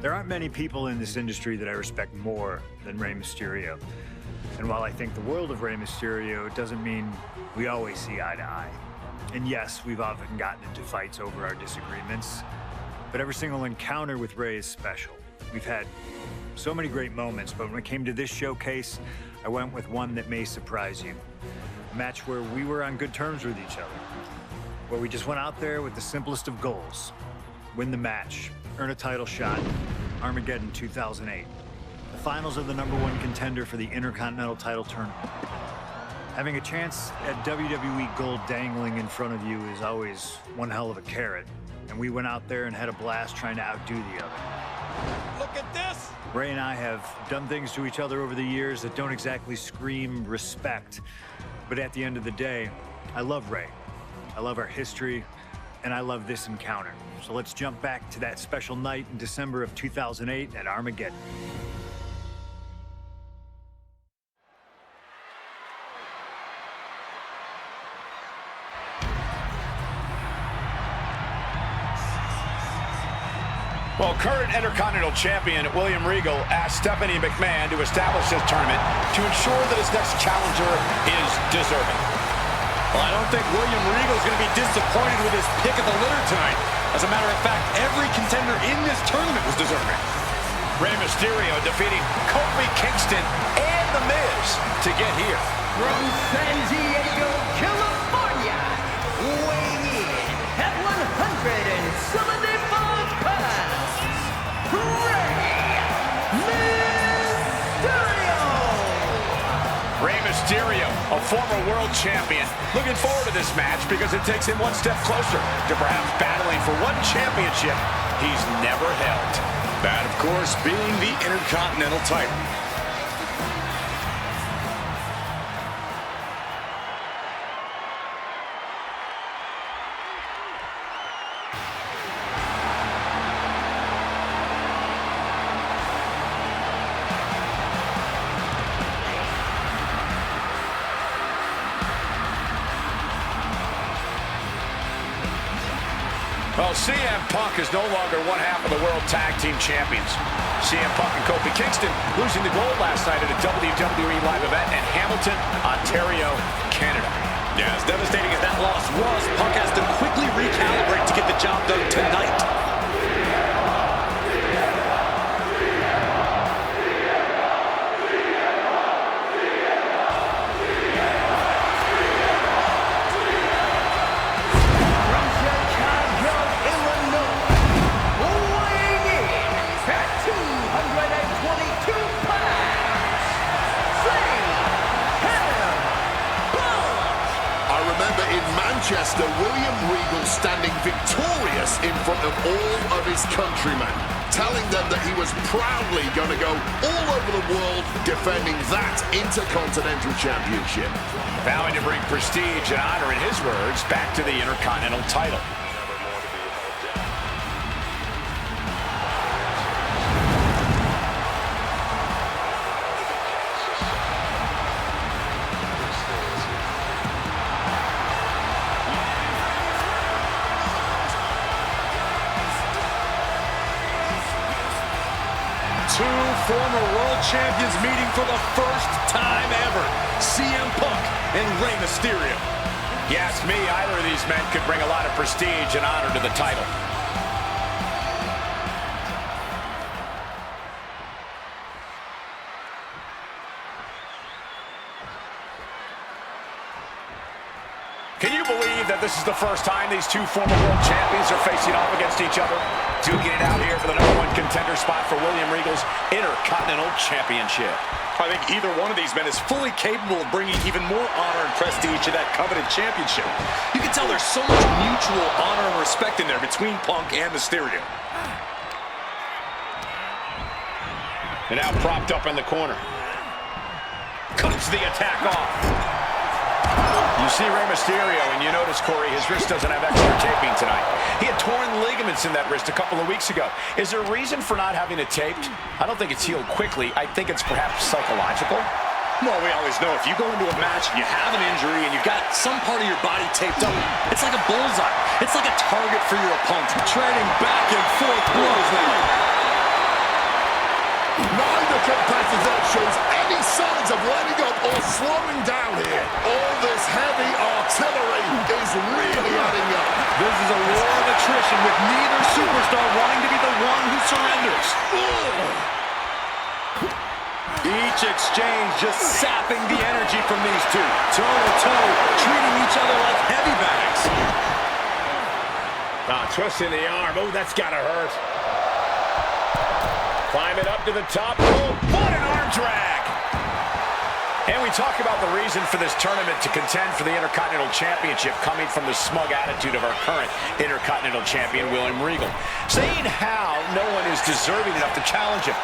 There aren't many people in this industry that I respect more than Rey Mysterio. And while I think the world of Rey Mysterio, it doesn't mean we always see eye to eye. And yes, we've often gotten into fights over our disagreements, but every single encounter with Rey is special. We've had so many great moments, but when it came to this showcase, I went with one that may surprise you. A match where we were on good terms with each other, where we just went out there with the simplest of goals. Win the match, earn a title shot, Armageddon 2008. The finals of the #1 contender for the Intercontinental title tournament. Having a chance at WWE gold dangling in front of you is always one hell of a carrot, and we went out there and had a blast trying to outdo the other. Look at this! Rey and I have done things to each other over the years that don't exactly scream respect, but at the end of the day, I love Rey. I love our history, and I love this encounter. So let's jump back to that special night in December of 2008 at Armageddon. Well, current Intercontinental Champion William Regal asked Stephanie McMahon to establish this tournament to ensure that his next challenger is deserving. Well, I don't think William Regal is going to be disappointed with his pick of the litter tonight. As a matter of fact, every contender in this tournament was deserving. Rey Mysterio defeating Kofi Kingston and The Miz to get here. From San Diego, California, weighing in at 175 pounds, Rey Mysterio, a former world champion, looking forward to this match because it takes him one step closer to perhaps battling for one championship he's never held. That, of course, being the Intercontinental title. Well, CM Punk is no longer one half of the World Tag Team Champions. CM Punk and Kofi Kingston losing the gold last night at a WWE live event in Hamilton, Ontario, Canada. Yeah, as devastating as that loss was, Punk has to quickly recalibrate to get the job done tonight. Manchester, William Regal standing victorious in front of all of his countrymen, telling them that he was proudly going to go all over the world defending that Intercontinental Championship. Vowing to bring prestige and honor, in his words, back to the Intercontinental title. Two former world champions meeting for the first time ever. CM Punk and Rey Mysterio. You ask me, either of these men could bring a lot of prestige and honor to the title. Can you believe that this is the first time these two former world champions are facing off against each other? Duking it out here for the #1 contender spot for William Regal's Intercontinental Championship. I think either one of these men is fully capable of bringing even more honor and prestige to that coveted championship. You can tell there's so much mutual honor and respect in there between Punk and Mysterio. And now propped up in the corner. Cuts the attack off. You see Rey Mysterio, and you notice, Corey, his wrist doesn't have extra taping tonight. He had torn ligaments in that wrist a couple of weeks ago. Is there a reason for not having it taped? I don't think it's healed quickly. I think it's perhaps psychological. Well, we always know if you go into a match and you have an injury and you've got some part of your body taped up, it's like a bullseye. It's like a target for your opponent. Trading back and forth blows there. shows any signs of letting up or slowing down here. All this heavy artillery is really adding up. This is a war of attrition with neither superstar wanting to be the one who surrenders. Each exchange just sapping the energy from these two. Toe-to-toe, treating each other like heavy bags. Twisting the arm. Oh, that's gotta hurt. Climbing up to the top rope. What an arm drag! And we talk about the reason for this tournament to contend for the Intercontinental Championship coming from the smug attitude of our current Intercontinental Champion, William Regal. Saying how no one is deserving enough to challenge him.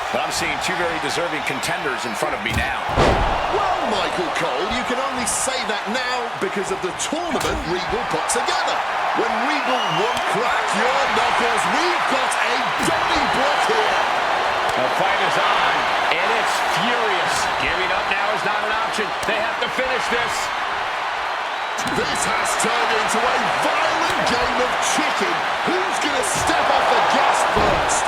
But I'm seeing two very deserving contenders in front of me now. Well, Michael Cole, you can only say that now because of the tournament Regal put together. When Regal won't crack your knuckles, we've got a Donnybrook here. The fight is on, and it's furious. Giving up now is not an option. They have to finish this. This has turned into a violent game of chicken. Who's going to step off the gas first?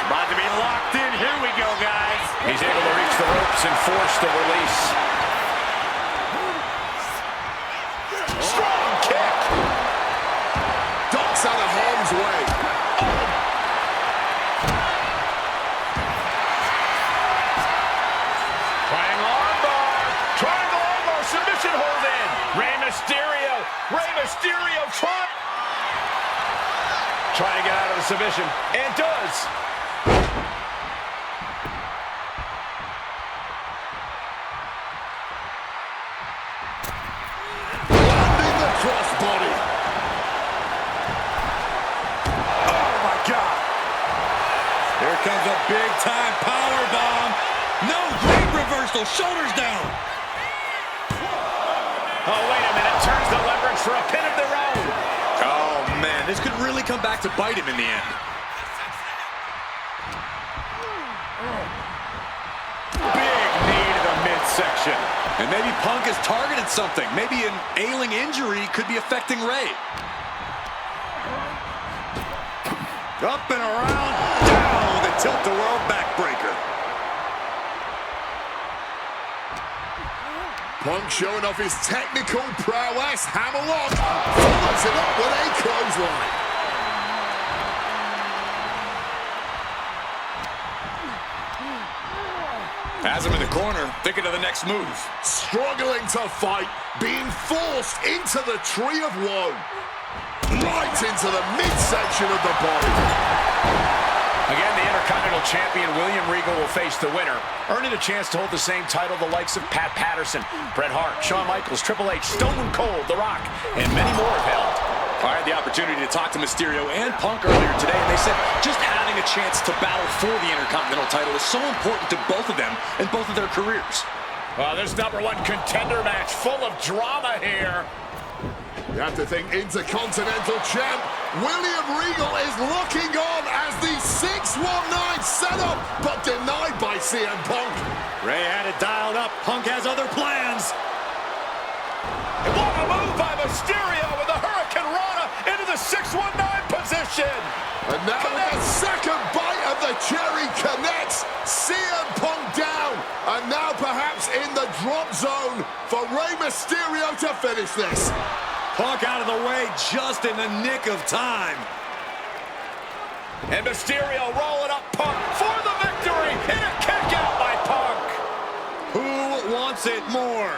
About to be locked in. Here we go, guys. He's able to reach the ropes and force the release. Strong kick. Ducks out of harm's way. Triangle armbar. Triangle armbar. Submission hold in. Rey Mysterio trying to get out of the submission. And does. Crossbody. Oh, my God. Here comes a big-time power bomb. No, great reversal. Shoulders down. Oh, wait a minute. Turns the leverage for a pin of their own. Oh, man. This could really come back to bite him in the end. Big knee to the midsection. And maybe Punk has targeted something. Maybe an ailing injury could be affecting Rey. Up and around, down with a tilt-the-world backbreaker. Punk showing off his technical prowess. Hammerlock follows it up with a clothesline. Has him in the corner, thinking of the next move. Struggling to fight, being forced into the tree of woe. Right into the midsection of the body. Again, the Intercontinental Champion, William Regal, will face the winner, earning a chance to hold the same title the likes of Pat Patterson, Bret Hart, Shawn Michaels, Triple H, Stone Cold, The Rock, and many more have held. I had the opportunity to talk to Mysterio and Punk earlier today, and they said just having a chance to battle for the Intercontinental title is so important to both of them and both of their careers. Well, this #1 contender match full of drama here. You have to think Intercontinental Champ William Regal is looking on as the 619 setup, but denied by CM Punk. Rey had it dialed up. Punk has other plans. And what a move by Mysterio with the Hurricane Rana into the 619 position. And now the second bite of the cherry connects. CM Punk down. And now perhaps in the drop zone for Rey Mysterio to finish this. Punk out of the way just in the nick of time. And Mysterio rolling up Punk for the victory. And a kick out by Punk. Who wants it more?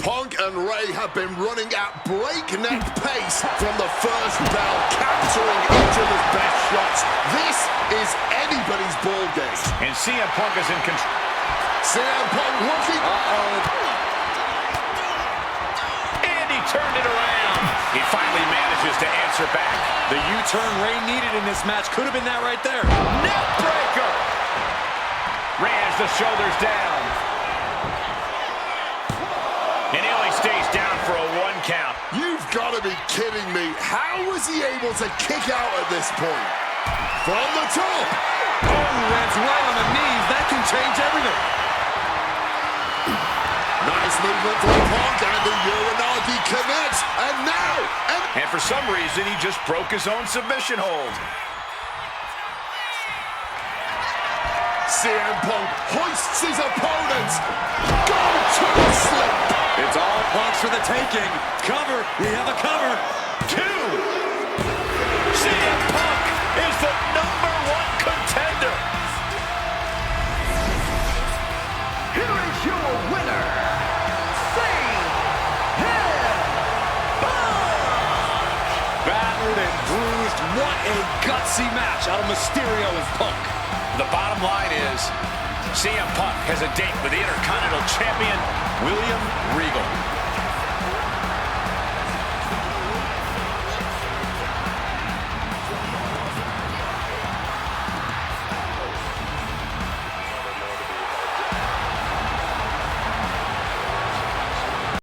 Punk and Rey have been running at breakneck pace from the first bell, capturing each other's best shots. This is anybody's ball game. And CM Punk is in control. CM Punk looking. And he turned it around. He finally manages to answer back. The U-turn Rey needed in this match could have been that right there. Neck breaker. Rey has the shoulders down. And he only stays down for a 1 count. You've got to be kidding me. How was he able to kick out at this point? From the top. Oh, that's right on the knees. That can change everything. Nice movement from Punk, and the Uranagi connects. And now, an And for some reason, he just broke his own submission hold. CM Punk hoists his opponent. Go to the slip. It's all Punk's for the taking. Cover. We have a cover. 2. CM Punk is the #1 contender. Here is your winner, Battered and bruised. What a gutsy match out of Mysterio and Punk. The bottom line is, CM Punk has a date with the Intercontinental Champion, William Regal.